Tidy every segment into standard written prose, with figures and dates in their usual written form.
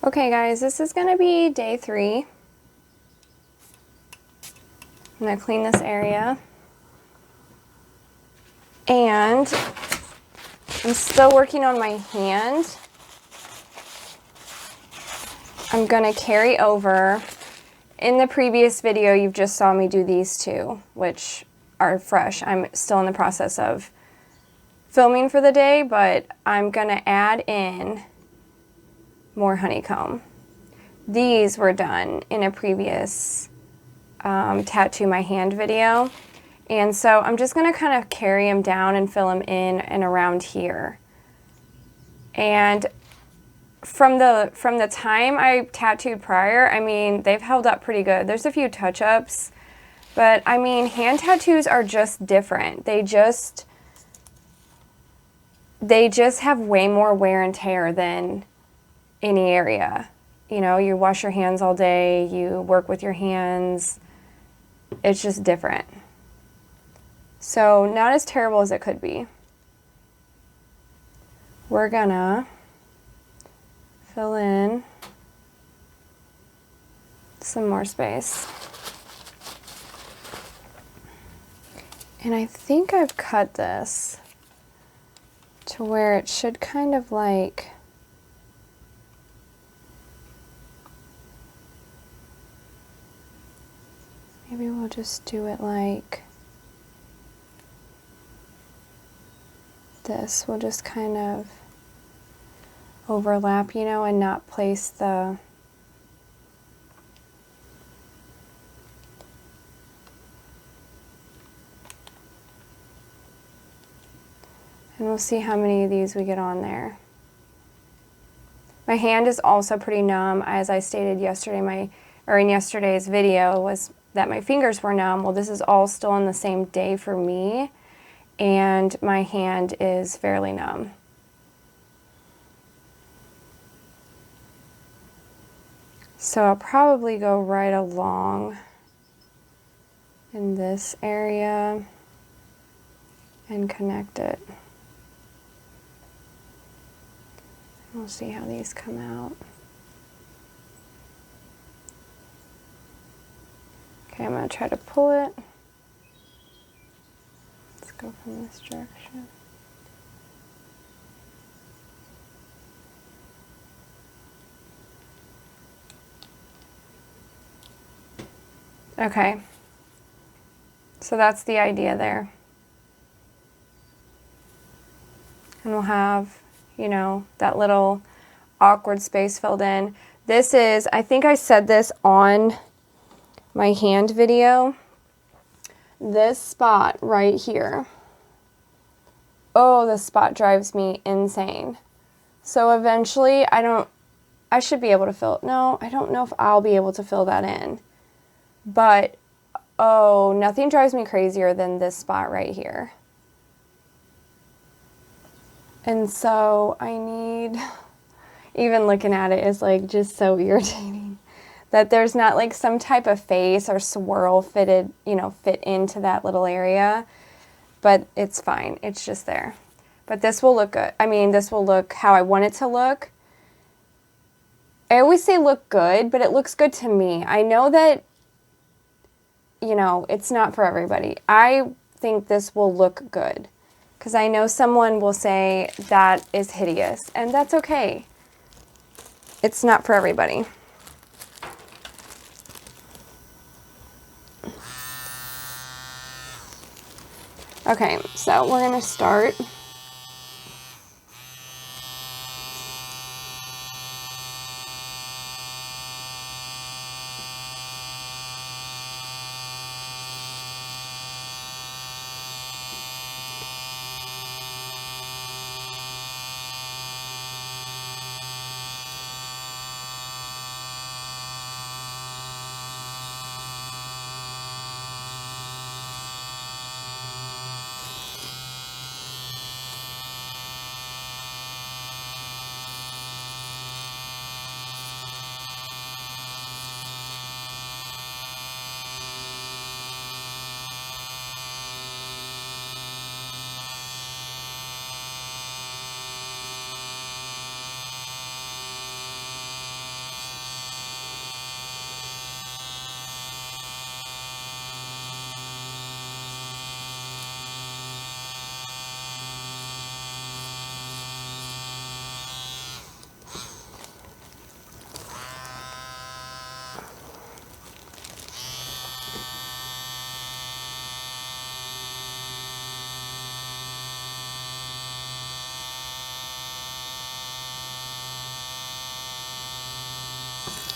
Okay guys, this is gonna be day 3. I'm gonna clean this area. And I'm still working on my hand. I'm gonna carry over. In the previous video, you've just saw me do these two, which are fresh. I'm still in the process of filming for the day, but I'm gonna add in more honeycomb. These were done in a previous tattoo my hand video. And so I'm just gonna kind of carry them down and fill them in and around here. And from the time I tattooed prior, I mean, they've held up pretty good. There's a few touch-ups, but I mean, hand tattoos are just different. They just have way more wear and tear than any area. You know, you wash your hands all day, you work with your hands. It's just different. So not as terrible as it could be. We're gonna fill in some more space. And I think I've cut this to where it should kind of like maybe we'll just do it like this. We'll just kind of overlap, you know, and not place the and we'll see how many of these we get on there. My hand is also pretty numb, as I stated yesterday, in yesterday's video, was that my fingers were numb. Well, this is all still on the same day for me, and my hand is fairly numb. So I'll probably go right along in this area and connect it. We'll see how these come out. Okay, I'm going to try to pull it. Let's go from this direction. Okay, so that's the idea there. And we'll have, you know, that little awkward space filled in. This is, I think I said this on my hand video, this spot right here. Oh, this spot drives me insane. So eventually, I should be able to fill it. No, I don't know if I'll be able to fill that in. But, oh, nothing drives me crazier than this spot right here. And so I need, even looking at it is like just so irritating that there's not like some type of face or swirl fitted, you know, fit into that little area. But it's fine. It's just there. But this will look good. I mean, this will look how I want it to look. I always say look good, but it looks good to me. I know that, you know, it's not for everybody. I think this will look good because I know someone will say that is hideous, and that's okay. It's not for everybody. Okay, so we're gonna start.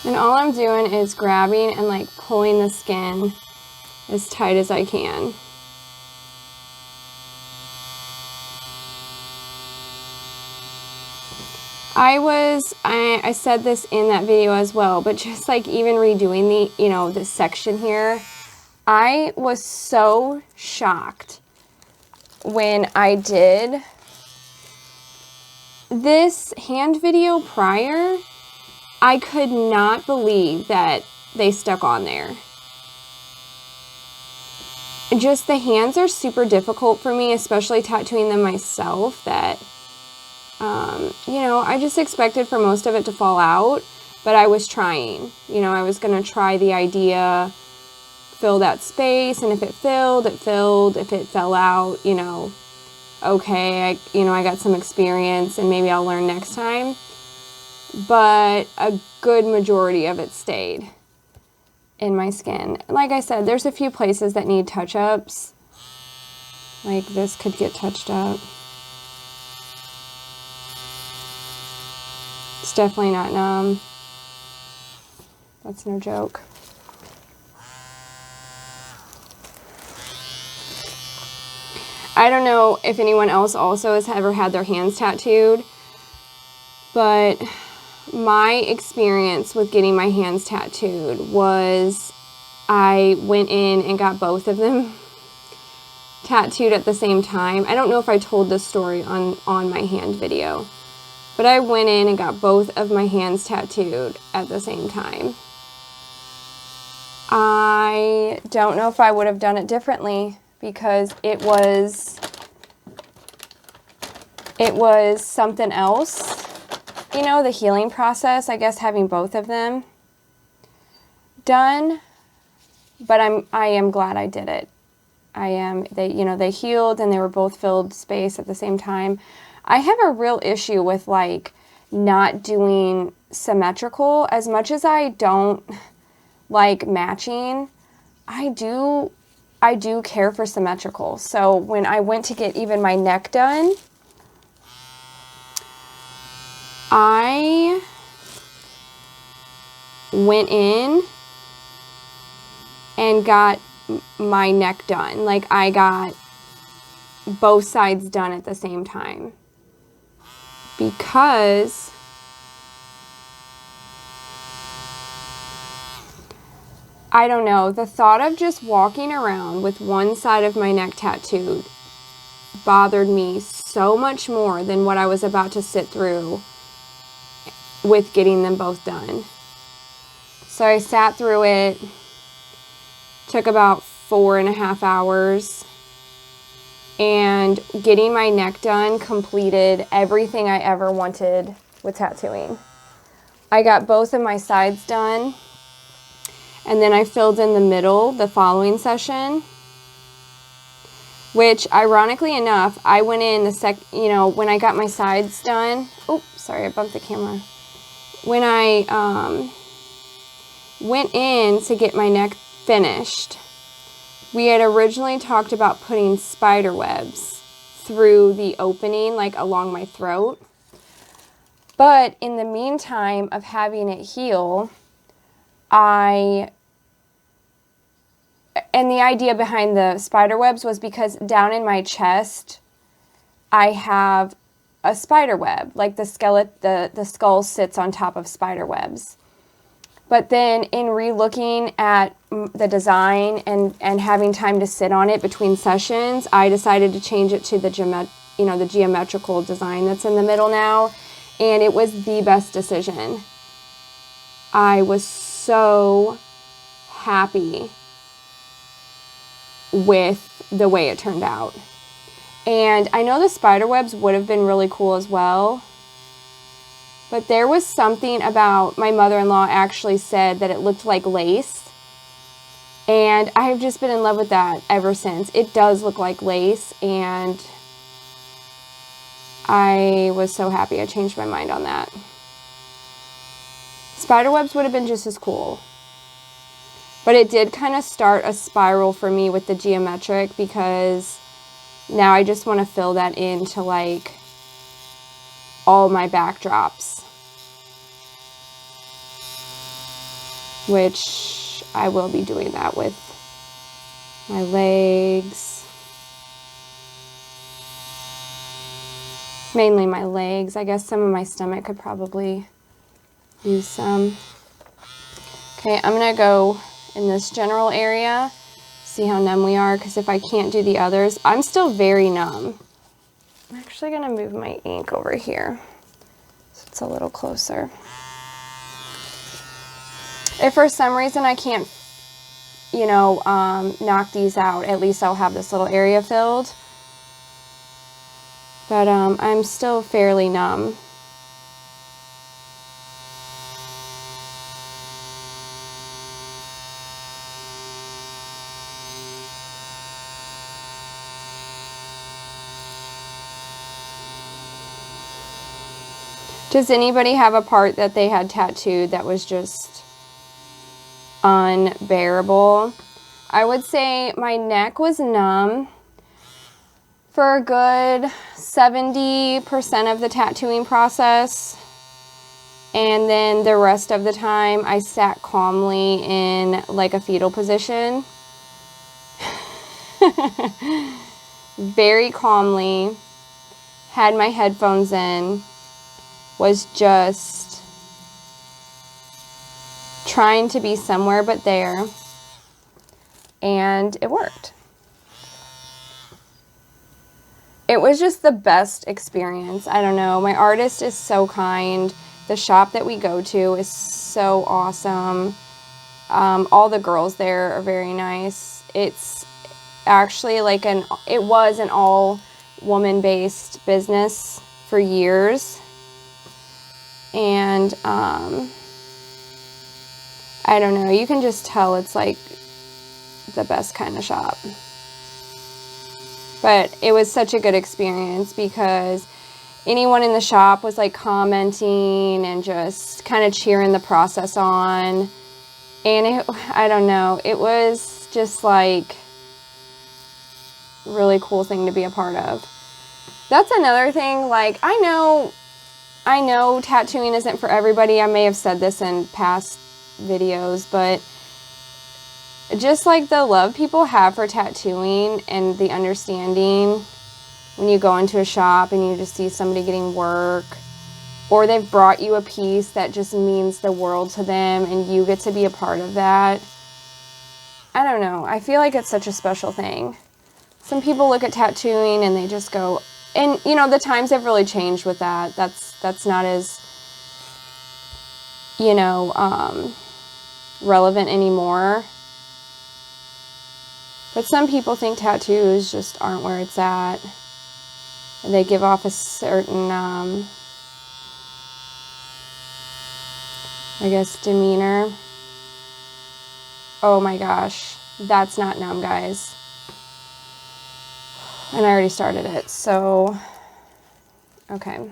And all I'm doing is grabbing and like pulling the skin as tight as I can. I said this in that video as well, but just like even redoing the, you know, this section here, I was so shocked when I did this hand video prior. I could not believe that they stuck on there. Just the hands are super difficult for me, especially tattooing them myself, that you know, I just expected for most of it to fall out, but I was trying. You know, I was going to try the idea, fill that space, and if it filled, it filled. If it fell out, you know, okay, I got some experience and maybe I'll learn next time. But a good majority of it stayed in my skin. Like I said, there's a few places that need touch-ups. Like this could get touched up. It's definitely not numb. That's no joke. I don't know if anyone else also has ever had their hands tattooed, but my experience with getting my hands tattooed was I went in and got both of them tattooed at the same time. I don't know if I told this story on my hand video, but I went in and got both of my hands tattooed at the same time. I don't know if I would have done it differently because it was something else. You know, the healing process, I guess, having both of them done, but I am glad I did it. They healed and they were both filled space at the same time. I have a real issue with like not doing symmetrical. As much as I don't like matching, I do care for symmetrical. So when I went to get even my neck done, I went in and got my neck done. Like I got both sides done at the same time because I don't know, the thought of just walking around with one side of my neck tattooed bothered me so much more than what I was about to sit through with getting them both done. So I sat through it, took about 4.5 hours, and getting my neck done completed everything I ever wanted with tattooing. I got both of my sides done, and then I filled in the middle the following session, which ironically enough, I went in when I got my sides done. Oh, sorry, I bumped the camera. When I went in to get my neck finished, we had originally talked about putting spider webs through the opening, like along my throat. But in the meantime of having it heal, and the idea behind the spider webs was because down in my chest, I have a spider web, like the skull sits on top of spider webs. But then in re-looking at the design and having time to sit on it between sessions, I decided to change it to the geometrical design that's in the middle now, and it was the best decision. I was so happy with the way it turned out. And I know the spider webs would have been really cool as well, but there was something about, my mother-in-law actually said that it looked like lace, and I've just been in love with that ever since. It does look like lace, and I was so happy I changed my mind on that. Spider webs would have been just as cool. But it did kind of start a spiral for me with the geometric, because now I just want to fill that into like all my backdrops. which I will be doing that with my legs. Mainly my legs. I guess some of my stomach could probably use some. Okay, I'm gonna go in this general area, see how numb we are, because if I can't do the others, I'm still very numb. I'm actually gonna move my ink over here so it's a little closer. If for some reason I can't, you know, knock these out, at least I'll have this little area filled. But I'm still fairly numb. Does anybody have a part that they had tattooed that was just unbearable? I would say my neck was numb for a good 70% of the tattooing process. And then the rest of the time I sat calmly in like a fetal position. Very calmly, had my headphones in, was just trying to be somewhere but there, and it worked. It was just the best experience. I don't know, my artist is so kind. The shop that we go to is so awesome. All the girls there are very nice. It's actually like it was an all woman-based business for years. And I don't know, you can just tell it's like the best kind of shop. But it was such a good experience because anyone in the shop was like commenting and just kind of cheering the process on. And I don't know, it was just like a really cool thing to be a part of. That's another thing, like I know tattooing isn't for everybody. I may have said this in past videos, but just like the love people have for tattooing and the understanding when you go into a shop and you just see somebody getting work, or they've brought you a piece that just means the world to them and you get to be a part of that. I don't know. I feel like it's such a special thing. Some people look at tattooing and they just go, and you know, the times have really changed with that. That's not as, you know, relevant anymore. But some people think tattoos just aren't where it's at. And they give off a certain, I guess, demeanor. Oh my gosh, that's not numb, guys. And I already started it, so, okay.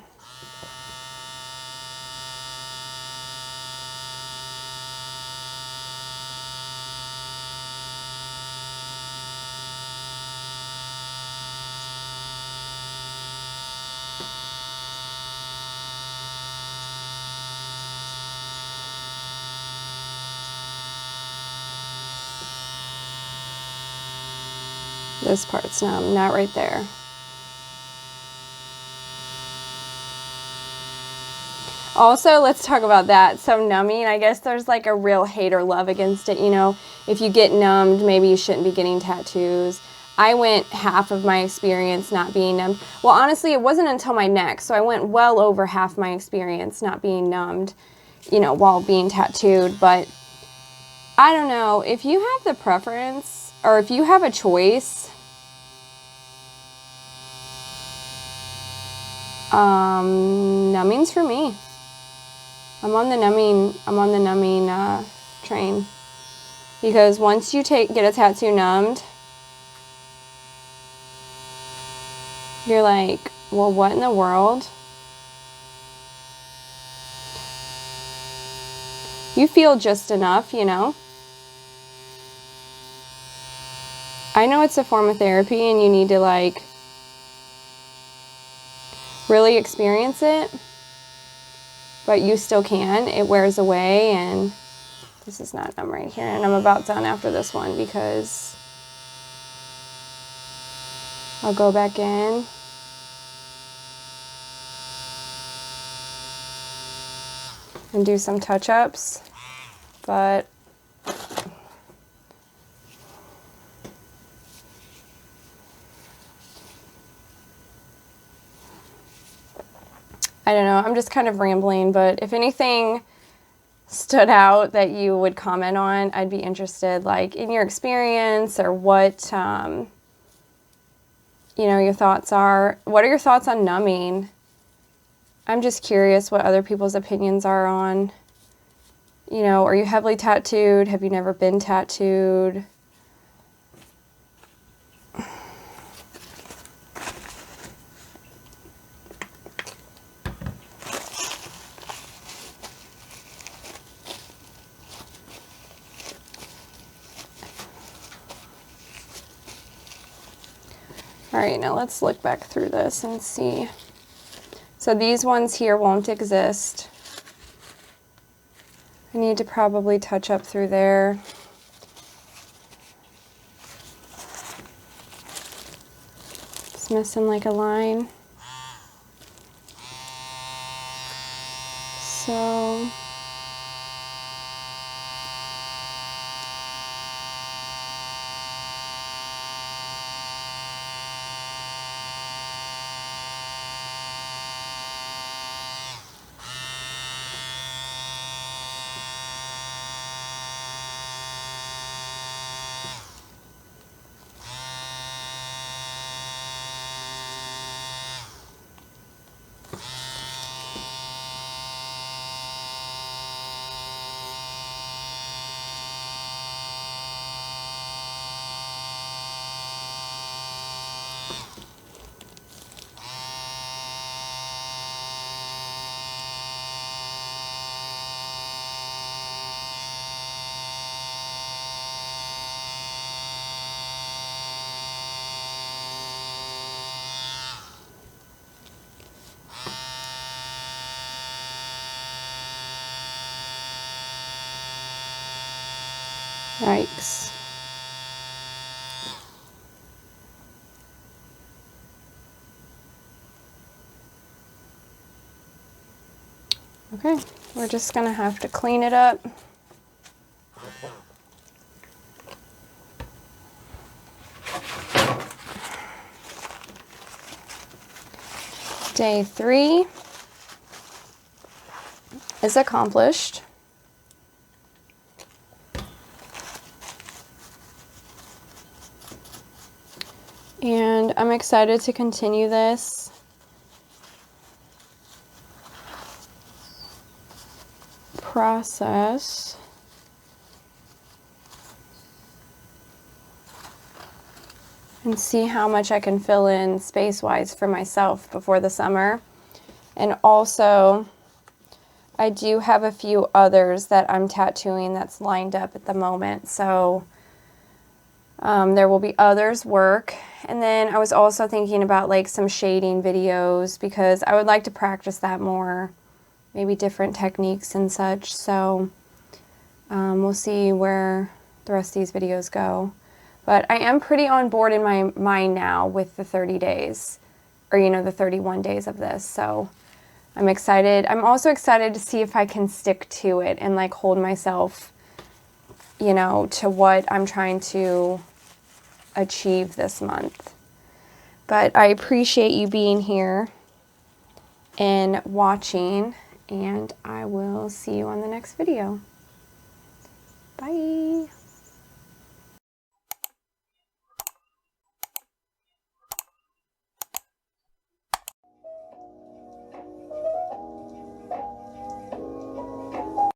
This part's numb, not right there. Also, let's talk about that. So numbing, I guess there's like a real hate or love against it. You know, if you get numbed, maybe you shouldn't be getting tattoos. I went half of my experience not being numbed. Well, honestly, it wasn't until my neck. So I went well over half my experience not being numbed, you know, while being tattooed. But I don't know, if you have the preference or if you have a choice, numbing's for me. I'm on the numbing train, because once you get a tattoo numbed, you're like, well, what in the world? You feel just enough, you know? I know it's a form of therapy and you need to like really experience it, but you still can. It wears away and This is not numb right here, and I'm about done after this one because I'll go back in. And do some touch-ups, but I don't know, I'm just kind of rambling, but if anything stood out that you would comment on, I'd be interested, like in your experience or what, you know, your thoughts are. What are your thoughts on numbing? I'm just curious what other people's opinions are on, you know, are you heavily tattooed? Have you never been tattooed? All right, now let's look back through this and see. So these ones here won't exist. I need to probably touch up through there. Just missing like a line. So yikes. Okay, we're just gonna have to clean it up. Day 3 is accomplished. And I'm excited to continue this. Process. And see how much I can fill in space-wise for myself before the summer. And also, I do have a few others that I'm tattooing that's lined up at the moment. So there will be others work. And then I was also thinking about like some shading videos because I would like to practice that more, maybe different techniques and such. So we'll see where the rest of these videos go. But I am pretty on board in my mind now with the 30 days, or you know, the 31 days of this. So I'm excited. I'm also excited to see if I can stick to it and like hold myself, you know, to what I'm trying to achieve this month. But I appreciate you being here and watching, and I will see you on the next video. Bye.